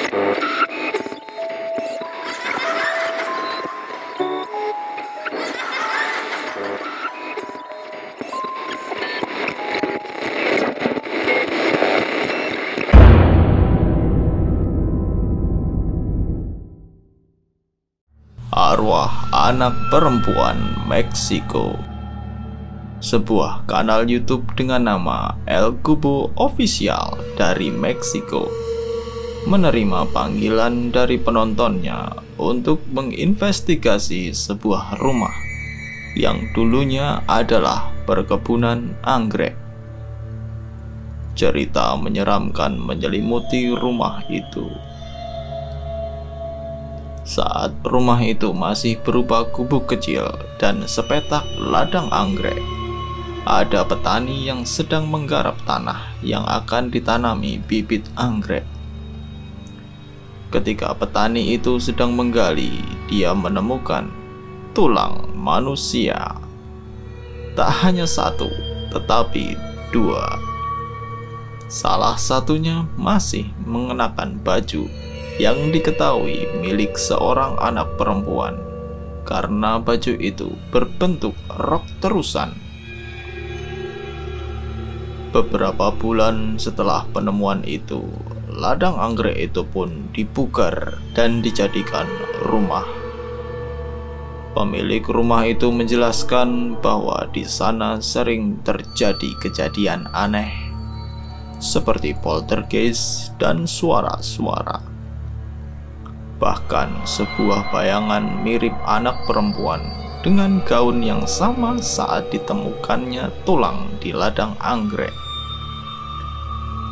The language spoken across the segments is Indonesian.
Arwah Anak Perempuan Meksiko. Sebuah kanal YouTube dengan nama El Cubo Official dari Meksiko menerima panggilan dari penontonnya untuk menginvestigasi sebuah rumah yang dulunya adalah perkebunan anggrek. Cerita menyeramkan menyelimuti rumah itu. Saat rumah itu masih berupa gubuk kecil dan sepetak ladang anggrek, ada petani yang sedang menggarap tanah yang akan ditanami bibit anggrek. Ketika petani itu sedang menggali, dia menemukan tulang manusia. Tak hanya satu, tetapi dua. Salah satunya masih mengenakan baju yang diketahui milik seorang anak perempuan, karena baju itu berbentuk rok terusan. Beberapa bulan setelah penemuan itu, ladang anggrek itu pun dibukar dan dijadikan rumah. Pemilik rumah itu menjelaskan bahwa di sana sering terjadi kejadian aneh, seperti poltergeist dan suara-suara. Bahkan sebuah bayangan mirip anak perempuan dengan gaun yang sama saat ditemukannya tulang di ladang anggrek.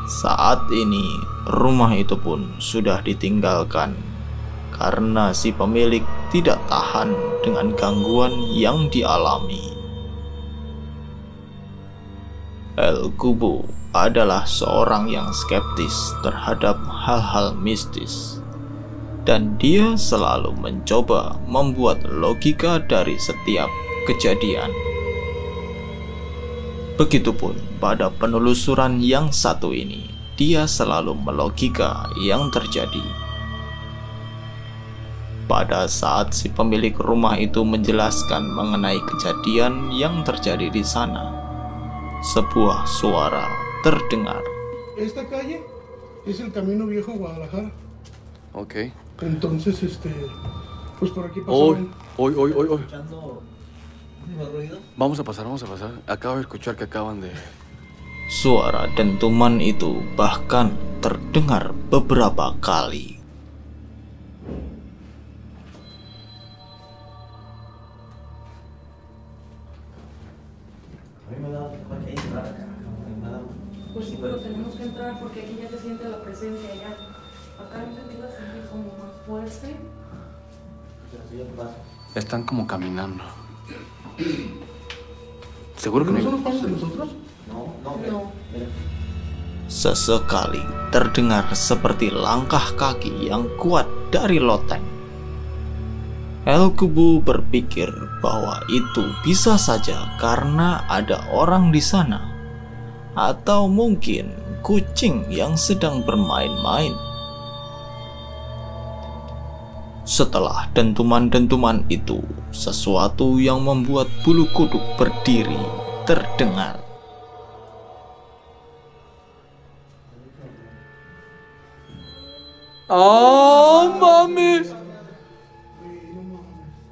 Saat ini rumah itu pun sudah ditinggalkan karena si pemilik tidak tahan dengan gangguan yang dialami. El Cubo adalah seorang yang skeptis terhadap hal-hal mistis, dan dia selalu mencoba membuat logika dari setiap kejadian. Begitupun pada penelusuran yang satu ini, dia selalu melogika yang terjadi. Pada saat si pemilik rumah itu menjelaskan mengenai kejadian yang terjadi di sana, sebuah suara terdengar. Esta calle es el camino viejo a Guadalajara. Ok. Entonces, pues por aquí pasaron. Hoy. Vamos a pasar. Acabo de escuchar que acaban de... Suara dentuman itu bahkan terdengar beberapa kali. Pues sí, pero tenemos que entrar porque aquí ya se siente la presencia ya. Acá he sentido sentir como más fuerte. Están como caminando. ¿Seguro que ¿No no? son los pasos de nosotros? No. Sesekali terdengar seperti langkah kaki yang kuat dari loteng. El Cubo berpikir bahwa itu bisa saja karena ada orang di sana, atau mungkin kucing yang sedang bermain-main. Setelah dentuman-dentuman itu, sesuatu yang membuat bulu kuduk berdiri terdengar. ¡Ah, mames!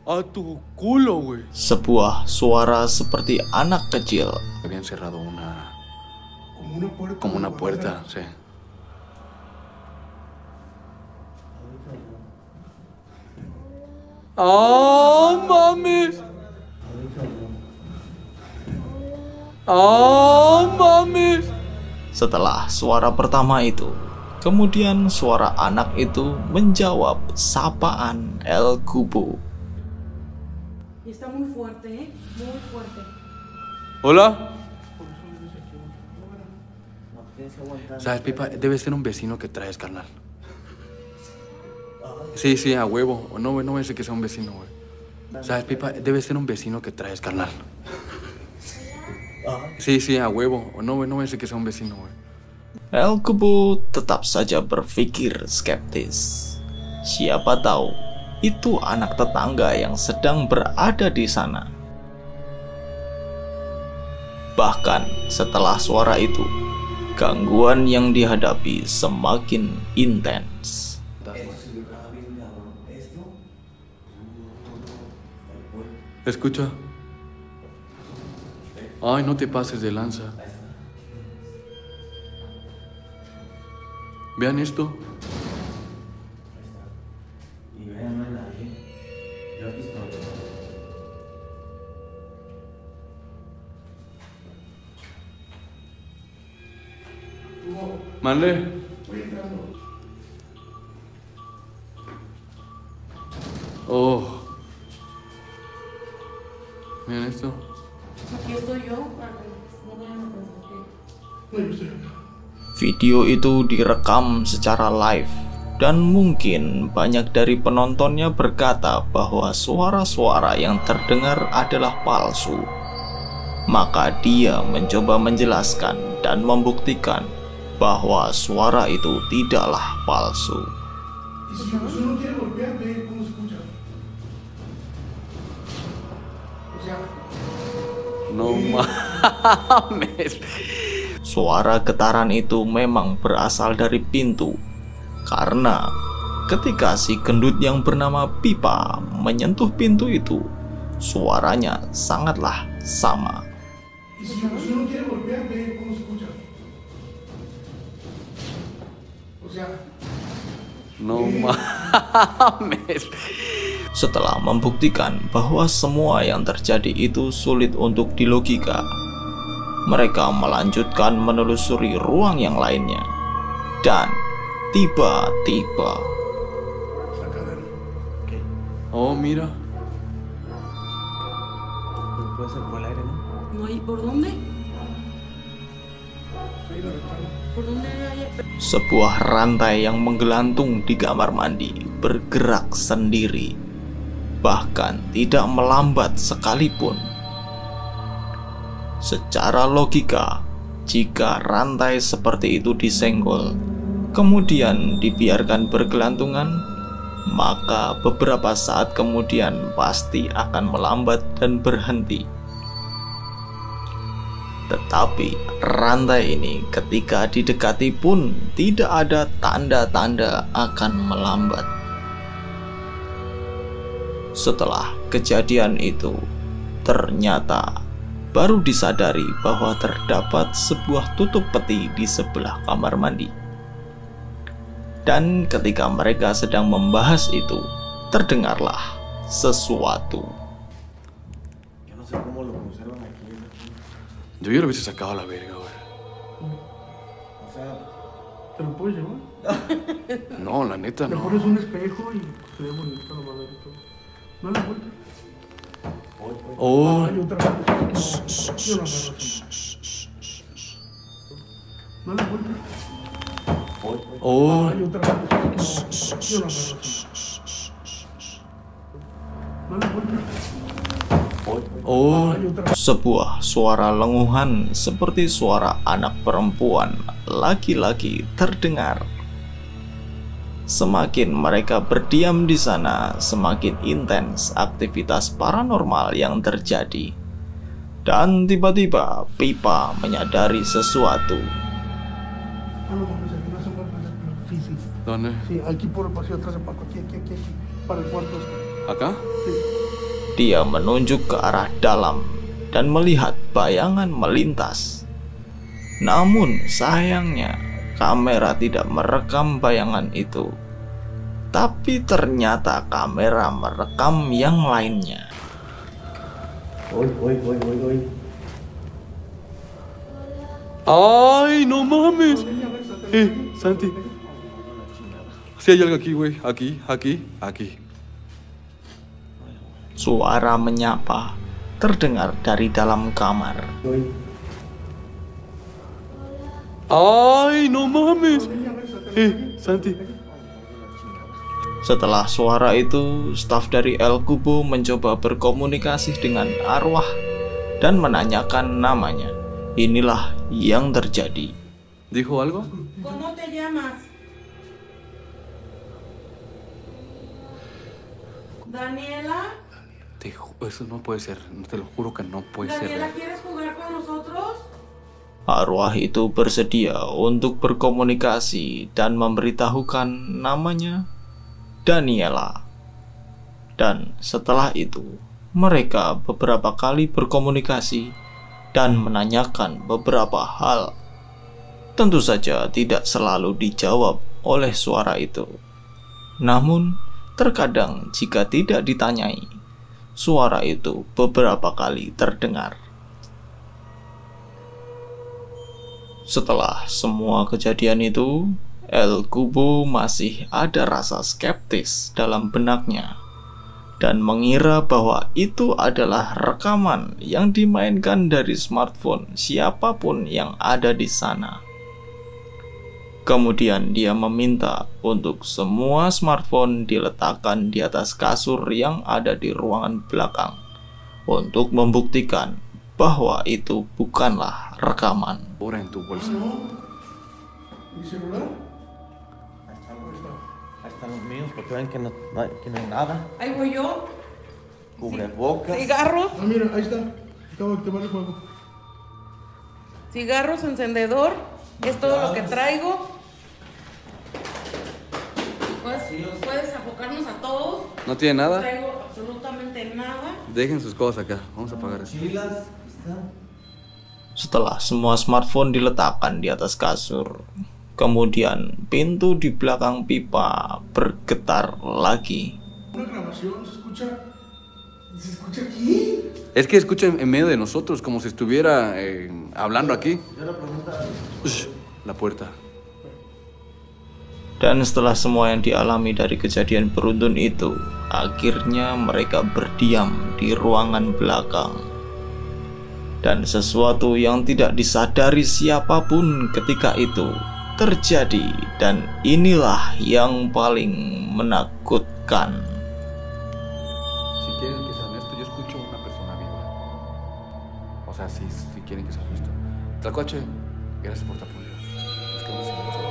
A tu culo, güey. Sebuah suara seperti anak kecil. Habían cerrado Como una puerta. como una puerta, sí. ¡Ah, mames! ¡Ah, mames! Setelah suara pertama itu, kemudian suara anak itu menjawab sapaan El Cubo. Y está muy fuerte, ¿eh? Muy fuerte. ¿Hola? ¿Sabes, Pipa? Debe ser un vecino que traes, carnal. Sí, a huevo. No, güey, no voy a decir que sea un vecino, güey. ¿Sabes, Pipa? Debe ser un vecino que traes, carnal. Sí, a huevo. No, güey, no voy a decir que sea un vecino, güey. El Kubo tetap saja berpikir skeptis. Siapa tahu itu anak tetangga yang sedang berada di sana. Bahkan setelah suara itu, gangguan yang dihadapi semakin intens. Escucha. Ay, no te pases de lanza. Vean esto. Mande. Oh. Miren esto. Aquí estoy yo para que no vayan a pensar que... No, yo estoy acá. Video itu direkam secara live dan mungkin banyak dari penontonnya berkata bahwa suara-suara yang terdengar adalah palsu. Maka dia mencoba menjelaskan dan membuktikan bahwa suara itu tidaklah palsu. Y si usted no quiere golpear, ve cómo se escucha. O sea, No mames. Suara getaran itu memang berasal dari pintu, karena ketika si gendut yang bernama Pipa menyentuh pintu itu, suaranya sangatlah sama. y si usted no quiere golpear, ve cómo se escucha. O sea, No mames. Setelah membuktikan bahwa semua yang terjadi itu sulit untuk dilogika, mereka melanjutkan menelusuri ruang yang lainnya. Dan tiba-tiba sacar Oh, mira. Puede ser por el aire, ¿no? No hay... ¿Por dónde? ahí la ventana. ¿Por dónde hay...? sebuah rantai yang menggelantung di kamar mandi bergerak sendiri, bahkan tidak melambat sekalipun. Secara logika, jika rantai seperti itu disenggol, kemudian dibiarkan bergelantungan, maka beberapa saat kemudian pasti akan melambat dan berhenti. Tetapi rantai ini ketika didekati pun tidak ada tanda-tanda akan melambat. Setelah kejadian itu, ternyata baru disadari bahwa terdapat sebuah tutup peti di sebelah kamar mandi. Dan ketika mereka sedang membahas itu, terdengarlah sesuatu. Yo no sé cómo lo conservan aquí. Yo hubiera hubiese sacado la verga, güey. O sea, ¿Te lo puedes llevar? No, la neta Le no. pones un espejo y se ve bonito la madre y todo. No le vueltas. Oh, Ay, otra vez. No, yo no agarro así. No le vueltas. oh. Ay, otra vez. No, yo no agarro así. No le vueltas. Oh, Ay, otra vez. Sebuah suara lenguhan seperti suara anak perempuan laki-laki terdengar. Semakin mereka berdiam di sana, semakin intens aktivitas paranormal yang terjadi. Dan tiba-tiba Pipa menyadari sesuatu. Ah, no, mames, aquí no se puede pasar. Sí, sí. ¿dónde? Sí, aquí por el pasillo atrás de Paco. Aquí. Para el cuarto este. ¿Acá? Sí. Dia menunjuk ke arah dalam dan melihat bayangan melintas. Namun sayangnya kamera tidak merekam bayangan itu. Tapi ternyata kamera merekam yang lainnya. Oy. ¡Ay, no mames! Santi. Sí hay algo aquí, güey. Aquí. Suara menyapa terdengar dari dalam kamar. ¡Ay, no mames! Santi. Setelah suara itu, staf dari El Kubo mencoba berkomunikasi dengan arwah dan menanyakan namanya. Inilah yang terjadi. ¿Dijo algo? ¿Cómo te llamas? Daniela. Eso no puede ser. Te lo juro que no puede ser. Daniela, ¿quieres jugar con nosotros? Arwah itu bersedia untuk berkomunikasi dan memberitahukan namanya Daniela. Dan setelah itu, mereka beberapa kali berkomunikasi dan menanyakan beberapa hal. Tentu saja tidak selalu dijawab oleh suara itu. Namun, terkadang jika tidak ditanyai, suara itu beberapa kali terdengar. Setelah semua kejadian itu, El Kubo masih ada rasa skeptis dalam benaknya dan mengira bahwa itu adalah rekaman yang dimainkan dari smartphone siapapun yang ada di sana. Kemudian dia meminta untuk semua smartphone diletakkan di atas kasur yang ada di ruangan belakang untuk membuktikan bahwa itu bukanlah rekaman. Ahora en tu bolsa. ¿Mi celular? Ahí están los míos, porque ven que no hay nada. Ahí voy yo. Cubrebocas. Cigarros. Ah, mira, ahí está. Acabo de activar el juego. Cigarros, encendedor. Es todo lo que traigo. Puedes enfocarnos a todos. ¿No tiene No nada? traigo absolutamente nada. Dejen sus cosas acá. Vamos a apagar esto. Mochilas, están. Setelah semua smartphone diletakkan di atas kasur, kemudian pintu di belakang pipa bergetar lagi. Una grabación, ¿se escucha? ¿Se escucha aquí? Es que escucha en medio de nosotros, como si estuviera hablando aquí. Yo la pregunta. Shh, la puerta. Dan setelah semua yang dialami dari kejadian beruntun itu, akhirnya mereka berdiam di ruangan belakang. Dan sesuatu yang tidak disadari siapapun ketika itu terjadi, dan inilah yang paling menakutkan. Si quieren que sea honesto, yo escucho una persona viva. O sea, si quieren que sea honesto. Tlacuache, gracias por tu apoyo. Nos quedamos sin mucho.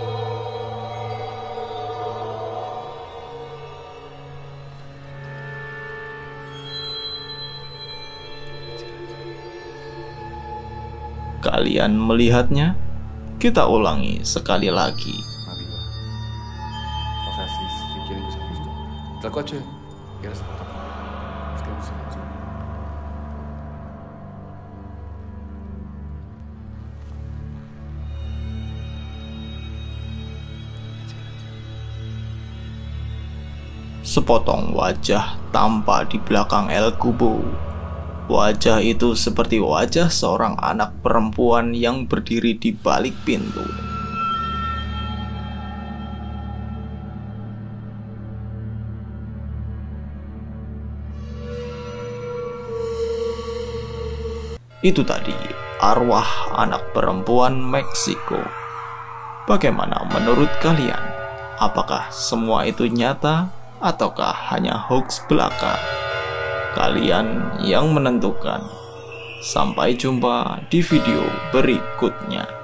Kalian melihatnya? Kita ulangi sekali lagi. Una viva. O sea, si quieren que sea honesto. Tlacuache, gracias por tu apoyo. Nos quedamos sin mucho. Sepotong wajah tampak di belakang El Kubo. Wajah itu seperti wajah seorang anak perempuan yang berdiri di balik pintu. Itu tadi arwah anak perempuan Meksiko. Bagaimana menurut kalian? Apakah semua itu nyata ataukah hanya hoax belaka? Kalian yang menentukan. Sampai jumpa di video berikutnya.